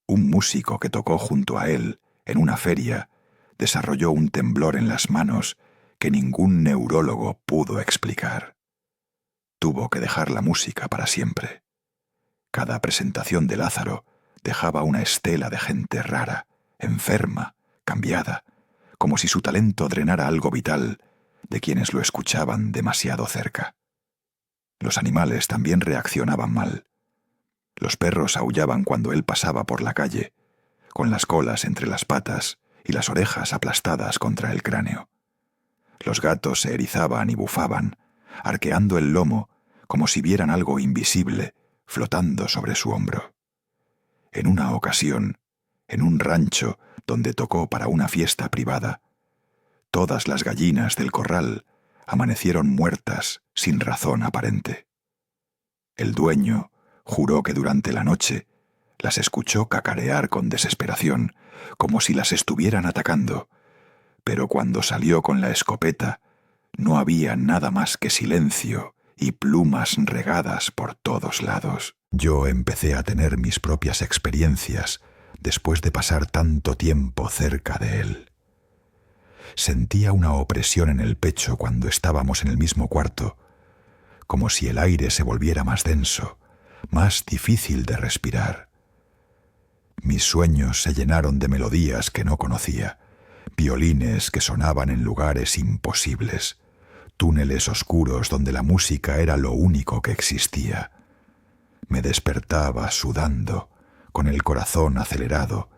Un músico que tocó junto a él en una feria desarrolló un temblor en las manos que ningún neurólogo pudo explicar. Tuvo que dejar la música para siempre. Cada presentación de Lázaro dejaba una estela de gente rara, enferma, cambiada, como si su talento drenara algo vital de quienes lo escuchaban demasiado cerca. Los animales también reaccionaban mal. Los perros aullaban cuando él pasaba por la calle, con las colas entre las patas y las orejas aplastadas contra el cráneo. Los gatos se erizaban y bufaban, arqueando el lomo como si vieran algo invisible flotando sobre su hombro. En una ocasión, en un rancho donde tocó para una fiesta privada, todas las gallinas del corral amanecieron muertas sin razón aparente. El dueño juró que durante la noche las escuchó cacarear con desesperación, como si las estuvieran atacando, pero cuando salió con la escopeta no había nada más que silencio y plumas regadas por todos lados. Yo empecé a tener mis propias experiencias después de pasar tanto tiempo cerca de él. Sentía una opresión en el pecho cuando estábamos en el mismo cuarto, como si el aire se volviera más denso, más difícil de respirar. Mis sueños se llenaron de melodías que no conocía, violines que sonaban en lugares imposibles, túneles oscuros donde la música era lo único que existía. Me despertaba sudando, con el corazón acelerado,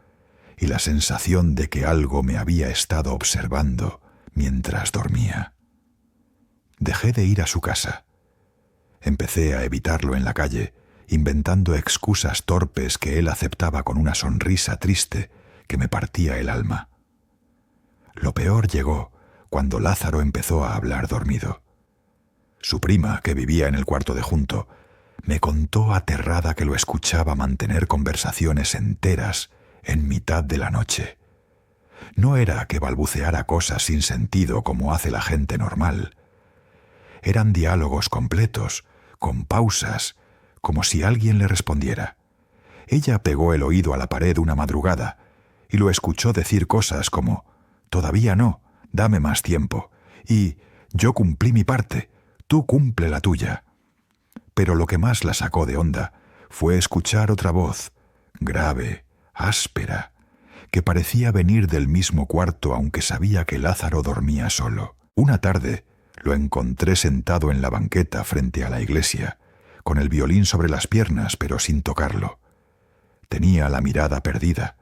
y la sensación de que algo me había estado observando mientras dormía. Dejé de ir a su casa. Empecé a evitarlo en la calle, inventando excusas torpes que él aceptaba con una sonrisa triste que me partía el alma. Lo peor llegó cuando Lázaro empezó a hablar dormido. Su prima, que vivía en el cuarto de junto, me contó aterrada que lo escuchaba mantener conversaciones enteras en mitad de la noche. No era que balbuceara cosas sin sentido como hace la gente normal. Eran diálogos completos, con pausas, como si alguien le respondiera. Ella pegó el oído a la pared una madrugada y lo escuchó decir cosas como «Todavía no, dame más tiempo» y «Yo cumplí mi parte, tú cumple la tuya». Pero lo que más la sacó de onda fue escuchar otra voz, grave, áspera, que parecía venir del mismo cuarto aunque sabía que Lázaro dormía solo. Una tarde lo encontré sentado en la banqueta frente a la iglesia, con el violín sobre las piernas pero sin tocarlo. Tenía la mirada perdida,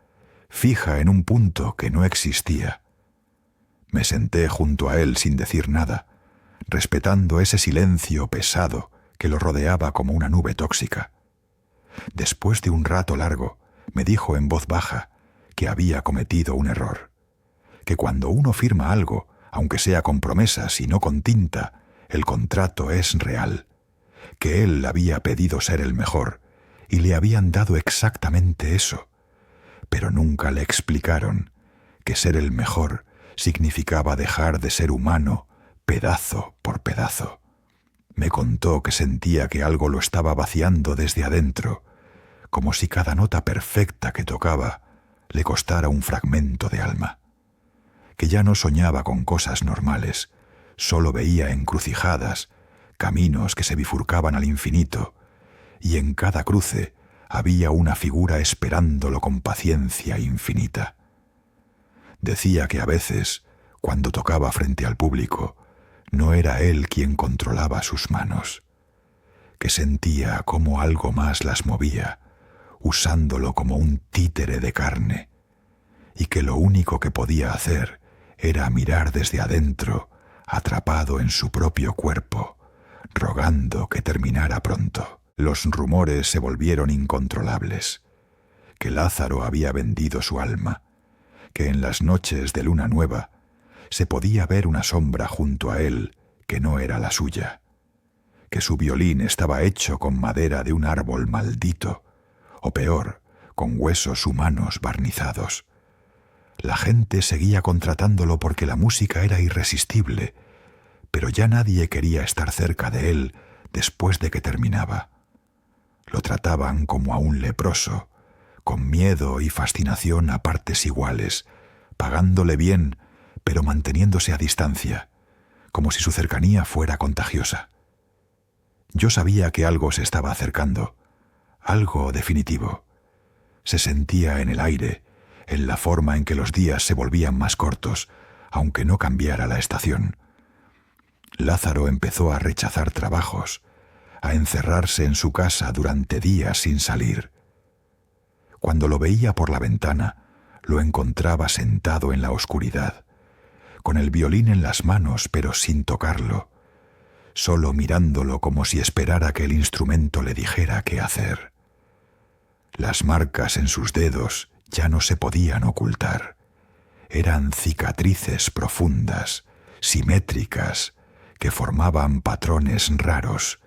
fija en un punto que no existía. Me senté junto a él sin decir nada, respetando ese silencio pesado que lo rodeaba como una nube tóxica. Después de un rato largo, me dijo en voz baja que había cometido un error, que cuando uno firma algo, aunque sea con promesas y no con tinta, el contrato es real, que él había pedido ser el mejor y le habían dado exactamente eso, pero nunca le explicaron que ser el mejor significaba dejar de ser humano pedazo por pedazo. Me contó que sentía que algo lo estaba vaciando desde adentro, como si cada nota perfecta que tocaba le costara un fragmento de alma, que ya no soñaba con cosas normales, solo veía encrucijadas, caminos que se bifurcaban al infinito, y en cada cruce había una figura esperándolo con paciencia infinita. Decía que a veces, cuando tocaba frente al público, no era él quien controlaba sus manos, que sentía cómo algo más las movía, usándolo como un títere de carne, y que lo único que podía hacer era mirar desde adentro, atrapado en su propio cuerpo, rogando que terminara pronto. Los rumores se volvieron incontrolables, que Lázaro había vendido su alma, que en las noches de luna nueva se podía ver una sombra junto a él que no era la suya, que su violín estaba hecho con madera de un árbol maldito, o peor, con huesos humanos barnizados. La gente seguía contratándolo porque la música era irresistible, pero ya nadie quería estar cerca de él después de que terminaba. Lo trataban como a un leproso, con miedo y fascinación a partes iguales, pagándole bien, pero manteniéndose a distancia, como si su cercanía fuera contagiosa. Yo sabía que algo se estaba acercando, algo definitivo. Se sentía en el aire, en la forma en que los días se volvían más cortos, aunque no cambiara la estación. Lázaro empezó a rechazar trabajos, a encerrarse en su casa durante días sin salir. Cuando lo veía por la ventana, lo encontraba sentado en la oscuridad, con el violín en las manos pero sin tocarlo, solo mirándolo como si esperara que el instrumento le dijera qué hacer. Las marcas en sus dedos ya no se podían ocultar. Eran cicatrices profundas, simétricas, que formaban patrones raros,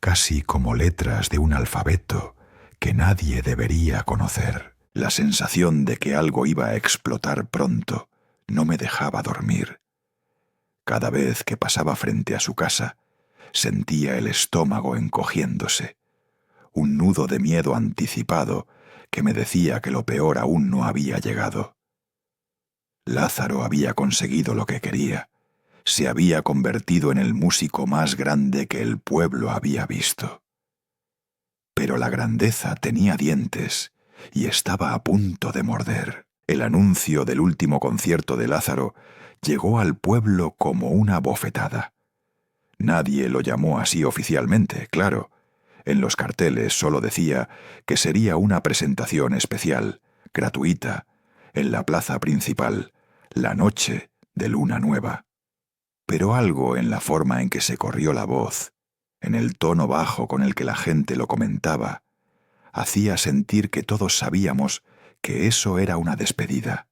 casi como letras de un alfabeto que nadie debería conocer. La sensación de que algo iba a explotar pronto no me dejaba dormir. Cada vez que pasaba frente a su casa, sentía el estómago encogiéndose, un nudo de miedo anticipado que me decía que lo peor aún no había llegado. Lázaro había conseguido lo que quería. Se había convertido en el músico más grande que el pueblo había visto. Pero la grandeza tenía dientes y estaba a punto de morder. El anuncio del último concierto de Lázaro llegó al pueblo como una bofetada. Nadie lo llamó así oficialmente, claro. En los carteles solo decía que sería una presentación especial, gratuita, en la plaza principal, la noche de luna nueva. Pero algo en la forma en que se corrió la voz, en el tono bajo con el que la gente lo comentaba, hacía sentir que todos sabíamos que eso era una despedida.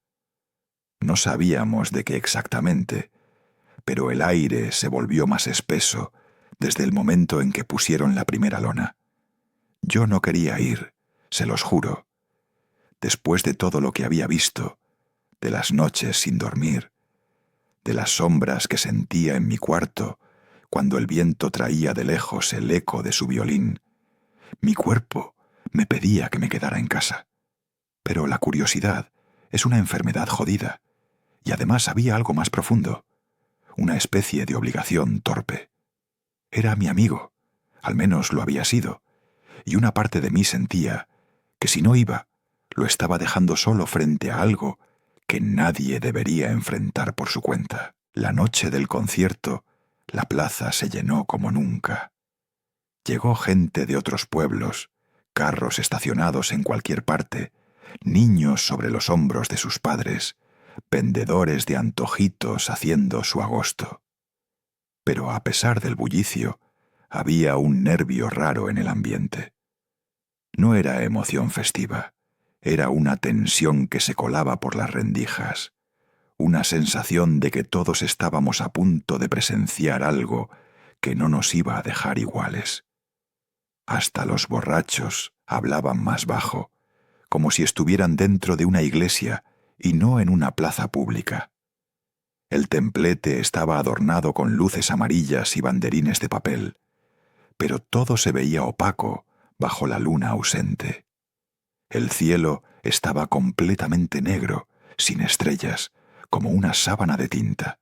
No sabíamos de qué exactamente, pero el aire se volvió más espeso desde el momento en que pusieron la primera lona. Yo no quería ir, se los juro. Después de todo lo que había visto, de las noches sin dormir, de las sombras que sentía en mi cuarto cuando el viento traía de lejos el eco de su violín, mi cuerpo me pedía que me quedara en casa. Pero la curiosidad es una enfermedad jodida, y además había algo más profundo, una especie de obligación torpe. Era mi amigo, al menos lo había sido, y una parte de mí sentía que si no iba, lo estaba dejando solo frente a algo que nadie debería enfrentar por su cuenta. La noche del concierto, la plaza se llenó como nunca. Llegó gente de otros pueblos, carros estacionados en cualquier parte, niños sobre los hombros de sus padres, vendedores de antojitos haciendo su agosto. Pero a pesar del bullicio, había un nervio raro en el ambiente. No era emoción festiva, era una tensión que se colaba por las rendijas, una sensación de que todos estábamos a punto de presenciar algo que no nos iba a dejar iguales. Hasta los borrachos hablaban más bajo, como si estuvieran dentro de una iglesia y no en una plaza pública. El templete estaba adornado con luces amarillas y banderines de papel, pero todo se veía opaco bajo la luna ausente. El cielo estaba completamente negro, sin estrellas, como una sábana de tinta.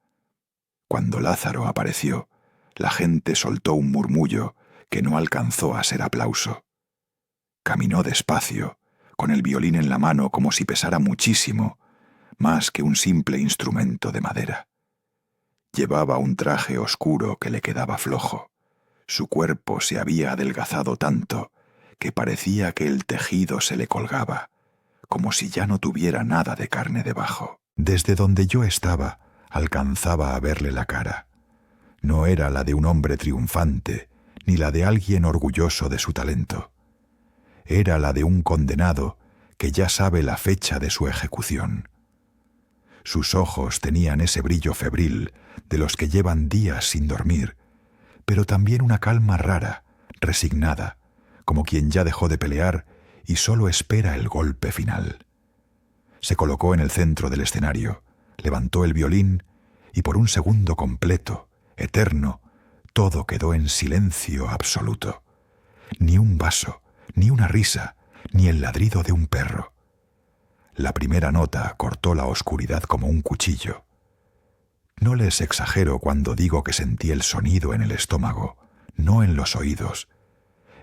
Cuando Lázaro apareció, la gente soltó un murmullo que no alcanzó a ser aplauso. Caminó despacio, con el violín en la mano como si pesara muchísimo, más que un simple instrumento de madera. Llevaba un traje oscuro que le quedaba flojo. Su cuerpo se había adelgazado tanto que parecía que el tejido se le colgaba, como si ya no tuviera nada de carne debajo. Desde donde yo estaba, alcanzaba a verle la cara. No era la de un hombre triunfante, ni la de alguien orgulloso de su talento. Era la de un condenado que ya sabe la fecha de su ejecución. Sus ojos tenían ese brillo febril de los que llevan días sin dormir, pero también una calma rara, resignada, como quien ya dejó de pelear y solo espera el golpe final. Se colocó en el centro del escenario, levantó el violín y por un segundo completo, eterno, todo quedó en silencio absoluto. Ni un vaso, ni una risa, ni el ladrido de un perro. La primera nota cortó la oscuridad como un cuchillo. No les exagero cuando digo que sentí el sonido en el estómago, no en los oídos.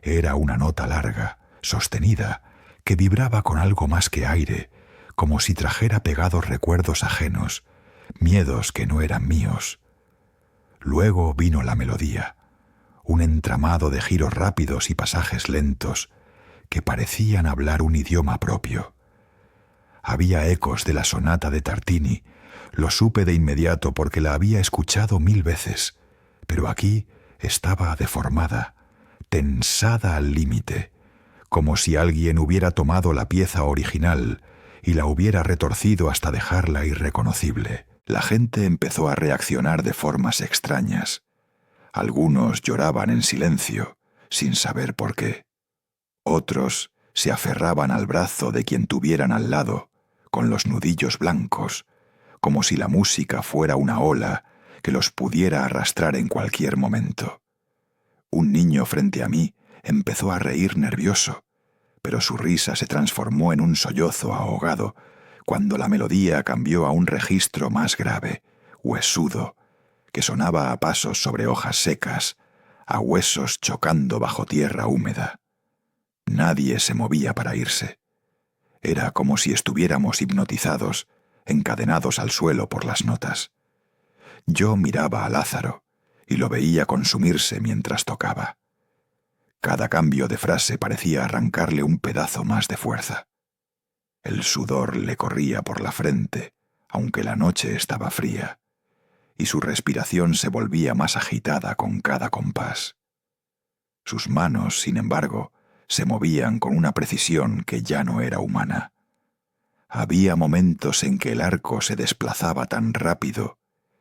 Era una nota larga, sostenida, que vibraba con algo más que aire, como si trajera pegados recuerdos ajenos, miedos que no eran míos. Luego vino la melodía, un entramado de giros rápidos y pasajes lentos que parecían hablar un idioma propio. Había ecos de la sonata de Tartini, lo supe de inmediato porque la había escuchado 1000 veces, pero aquí estaba deformada, tensada al límite, como si alguien hubiera tomado la pieza original y la hubiera retorcido hasta dejarla irreconocible. La gente empezó a reaccionar de formas extrañas. Algunos lloraban en silencio, sin saber por qué. Otros se aferraban al brazo de quien tuvieran al lado, con los nudillos blancos, como si la música fuera una ola que los pudiera arrastrar en cualquier momento. Un niño frente a mí empezó a reír nervioso, pero su risa se transformó en un sollozo ahogado cuando la melodía cambió a un registro más grave, huesudo, que sonaba a pasos sobre hojas secas, a huesos chocando bajo tierra húmeda. Nadie se movía para irse. Era como si estuviéramos hipnotizados, encadenados al suelo por las notas. Yo miraba a Lázaro y lo veía consumirse mientras tocaba. Cada cambio de frase parecía arrancarle un pedazo más de fuerza. El sudor le corría por la frente, aunque la noche estaba fría, y su respiración se volvía más agitada con cada compás. Sus manos, sin embargo, se movían con una precisión que ya no era humana. Había momentos en que el arco se desplazaba tan rápido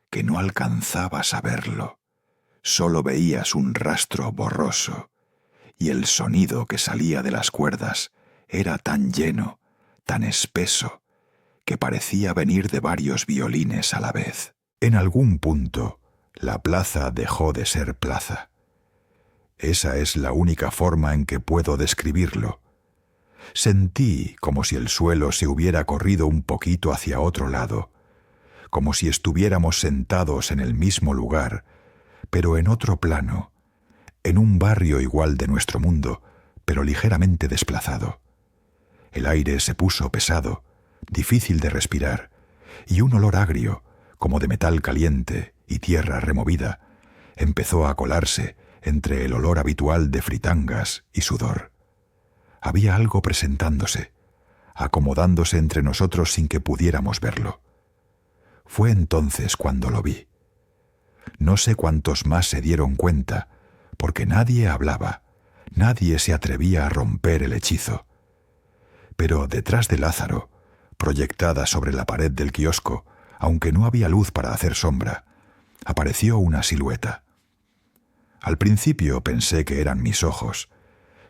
que no alcanzabas a verlo. Solo veías un rastro borroso, y el sonido que salía de las cuerdas era tan lleno, tan espeso, que parecía venir de varios violines a la vez. En algún punto, la plaza dejó de ser plaza. Esa es la única forma en que puedo describirlo. Sentí como si el suelo se hubiera corrido un poquito hacia otro lado, como si estuviéramos sentados en el mismo lugar, pero en otro plano, en un barrio igual de nuestro mundo, pero ligeramente desplazado. El aire se puso pesado, difícil de respirar, y un olor agrio, como de metal caliente y tierra removida, empezó a colarse entre el olor habitual de fritangas y sudor. Había algo presentándose, acomodándose entre nosotros sin que pudiéramos verlo. Fue entonces cuando lo vi. No sé cuántos más se dieron cuenta, porque nadie hablaba, nadie se atrevía a romper el hechizo. Pero detrás de Lázaro, proyectada sobre la pared del kiosco, aunque no había luz para hacer sombra, apareció una silueta. Al principio pensé que eran mis ojos,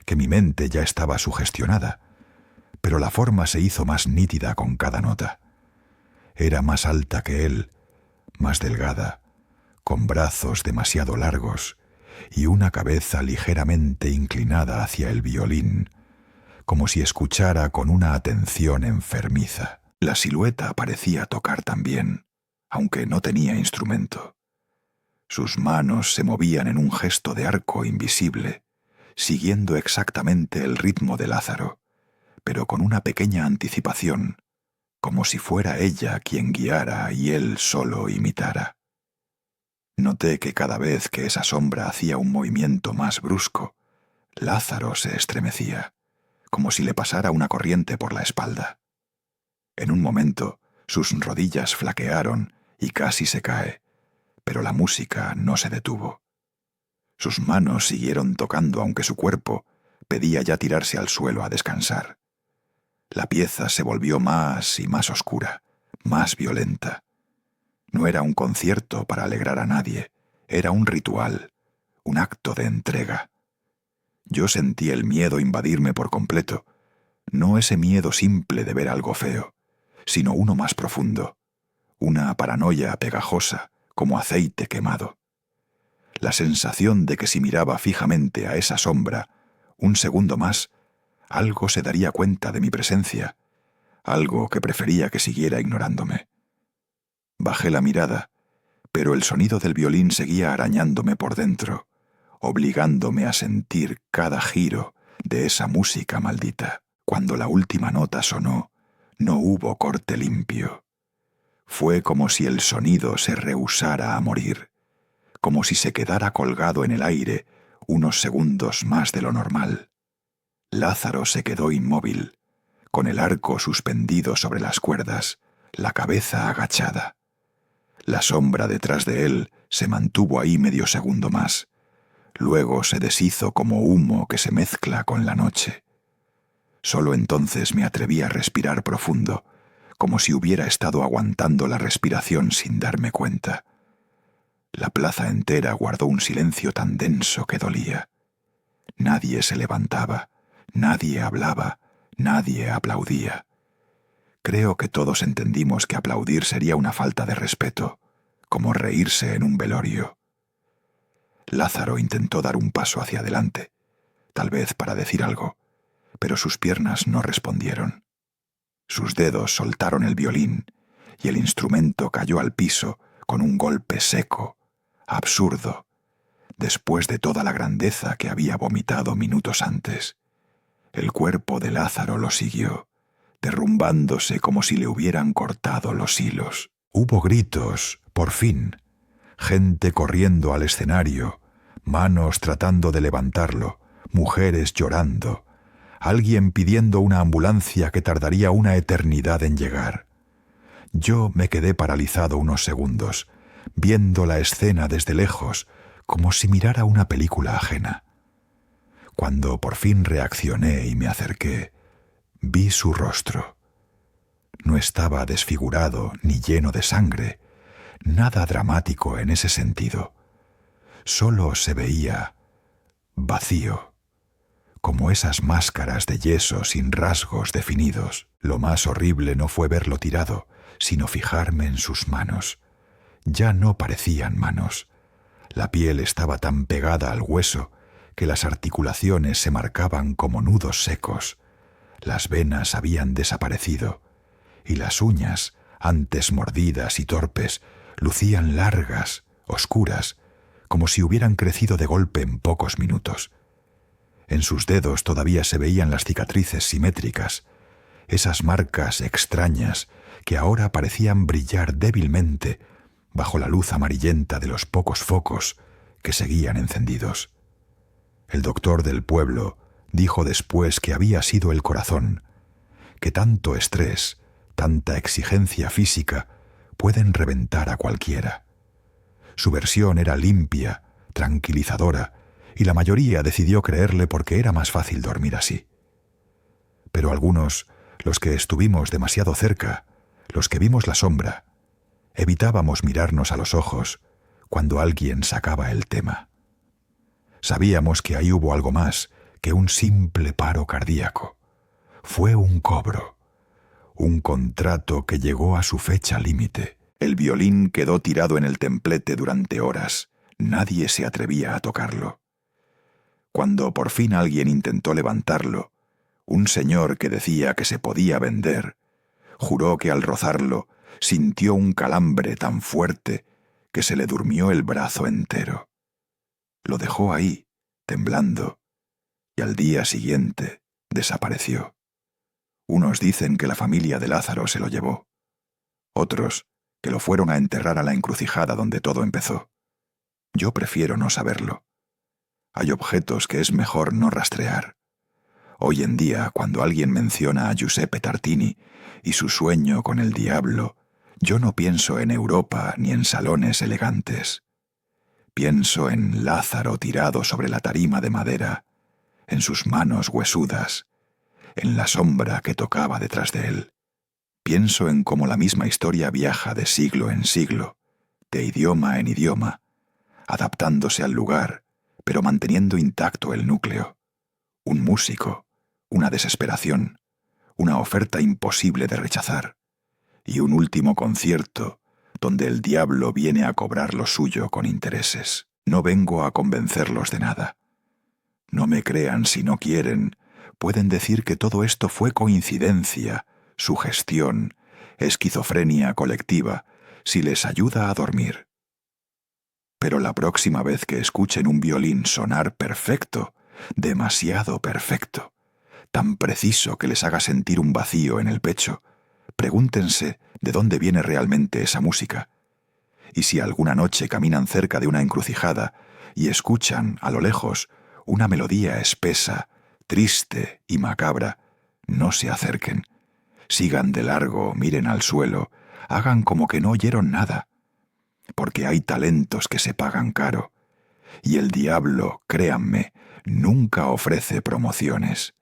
que mi mente ya estaba sugestionada, pero la forma se hizo más nítida con cada nota. Era más alta que él, más delgada, con brazos demasiado largos y una cabeza ligeramente inclinada hacia el violín, como si escuchara con una atención enfermiza. La silueta parecía tocar también, aunque no tenía instrumento. Sus manos se movían en un gesto de arco invisible, siguiendo exactamente el ritmo de Lázaro, pero con una pequeña anticipación, como si fuera ella quien guiara y él solo imitara. Noté que cada vez que esa sombra hacía un movimiento más brusco, Lázaro se estremecía, como si le pasara una corriente por la espalda. En un momento, sus rodillas flaquearon y casi se cae, pero la música no se detuvo. Sus manos siguieron tocando aunque su cuerpo pedía ya tirarse al suelo a descansar. La pieza se volvió más y más oscura, más violenta. No era un concierto para alegrar a nadie, era un ritual, un acto de entrega. Yo sentí el miedo invadirme por completo, no ese miedo simple de ver algo feo, sino uno más profundo, una paranoia pegajosa como aceite quemado. La sensación de que si miraba fijamente a esa sombra, un segundo más, algo se daría cuenta de mi presencia, algo que prefería que siguiera ignorándome. Bajé la mirada, pero el sonido del violín seguía arañándome por dentro, obligándome a sentir cada giro de esa música maldita. Cuando la última nota sonó, no hubo corte limpio. Fue como si el sonido se rehusara a morir, como si se quedara colgado en el aire unos segundos más de lo normal. Lázaro se quedó inmóvil, con el arco suspendido sobre las cuerdas, la cabeza agachada. La sombra detrás de él se mantuvo ahí medio segundo más. Luego se deshizo como humo que se mezcla con la noche. Solo entonces me atreví a respirar profundo, como si hubiera estado aguantando la respiración sin darme cuenta. La plaza entera guardó un silencio tan denso que dolía. Nadie se levantaba, nadie hablaba, nadie aplaudía. Creo que todos entendimos que aplaudir sería una falta de respeto, como reírse en un velorio. Lázaro intentó dar un paso hacia adelante, tal vez para decir algo, pero sus piernas no respondieron. Sus dedos soltaron el violín y el instrumento cayó al piso con un golpe seco, absurdo, después de toda la grandeza que había vomitado minutos antes. El cuerpo de Lázaro lo siguió, derrumbándose como si le hubieran cortado los hilos. Hubo gritos, por fin, gente corriendo al escenario, manos tratando de levantarlo, mujeres llorando, alguien pidiendo una ambulancia que tardaría una eternidad en llegar. Yo me quedé paralizado unos segundos, viendo la escena desde lejos, como si mirara una película ajena. Cuando por fin reaccioné y me acerqué, vi su rostro. No estaba desfigurado ni lleno de sangre, nada dramático en ese sentido. Solo se veía vacío, como esas máscaras de yeso sin rasgos definidos. Lo más horrible no fue verlo tirado, sino fijarme en sus manos. Ya no parecían manos. La piel estaba tan pegada al hueso que las articulaciones se marcaban como nudos secos. Las venas habían desaparecido, y las uñas, antes mordidas y torpes, lucían largas, oscuras, como si hubieran crecido de golpe en pocos minutos. En sus dedos todavía se veían las cicatrices simétricas, esas marcas extrañas que ahora parecían brillar débilmente bajo la luz amarillenta de los pocos focos que seguían encendidos. El doctor del pueblo dijo después que había sido el corazón, que tanto estrés, tanta exigencia física pueden reventar a cualquiera. Su versión era limpia, tranquilizadora, y la mayoría decidió creerle porque era más fácil dormir así. Pero algunos, los que estuvimos demasiado cerca, los que vimos la sombra, evitábamos mirarnos a los ojos cuando alguien sacaba el tema. Sabíamos que ahí hubo algo más que un simple paro cardíaco. Fue un cobro, un contrato que llegó a su fecha límite. El violín quedó tirado en el templete durante horas. Nadie se atrevía a tocarlo. Cuando por fin alguien intentó levantarlo, un señor que decía que se podía vender, juró que al rozarlo sintió un calambre tan fuerte que se le durmió el brazo entero. Lo dejó ahí, temblando, y al día siguiente desapareció. Unos dicen que la familia de Lázaro se lo llevó, otros que lo fueron a enterrar a la encrucijada donde todo empezó. Yo prefiero no saberlo. Hay objetos que es mejor no rastrear. Hoy en día, cuando alguien menciona a Giuseppe Tartini y su sueño con el diablo, yo no pienso en Europa ni en salones elegantes. Pienso en Lázaro tirado sobre la tarima de madera, en sus manos huesudas, en la sombra que tocaba detrás de él. Pienso en cómo la misma historia viaja de siglo en siglo, de idioma en idioma, adaptándose al lugar, pero manteniendo intacto el núcleo. Un músico, una desesperación, una oferta imposible de rechazar, y un último concierto donde el diablo viene a cobrar lo suyo con intereses. No vengo a convencerlos de nada. No me crean si no quieren. Pueden decir que todo esto fue coincidencia, sugestión, esquizofrenia colectiva, si les ayuda a dormir. Pero la próxima vez que escuchen un violín sonar perfecto, demasiado perfecto, tan preciso que les haga sentir un vacío en el pecho, pregúntense de dónde viene realmente esa música. Y si alguna noche caminan cerca de una encrucijada y escuchan, a lo lejos, una melodía espesa, triste y macabra, no se acerquen. Sigan de largo, miren al suelo, hagan como que no oyeron nada. Porque hay talentos que se pagan caro. Y el diablo, créanme, nunca ofrece promociones.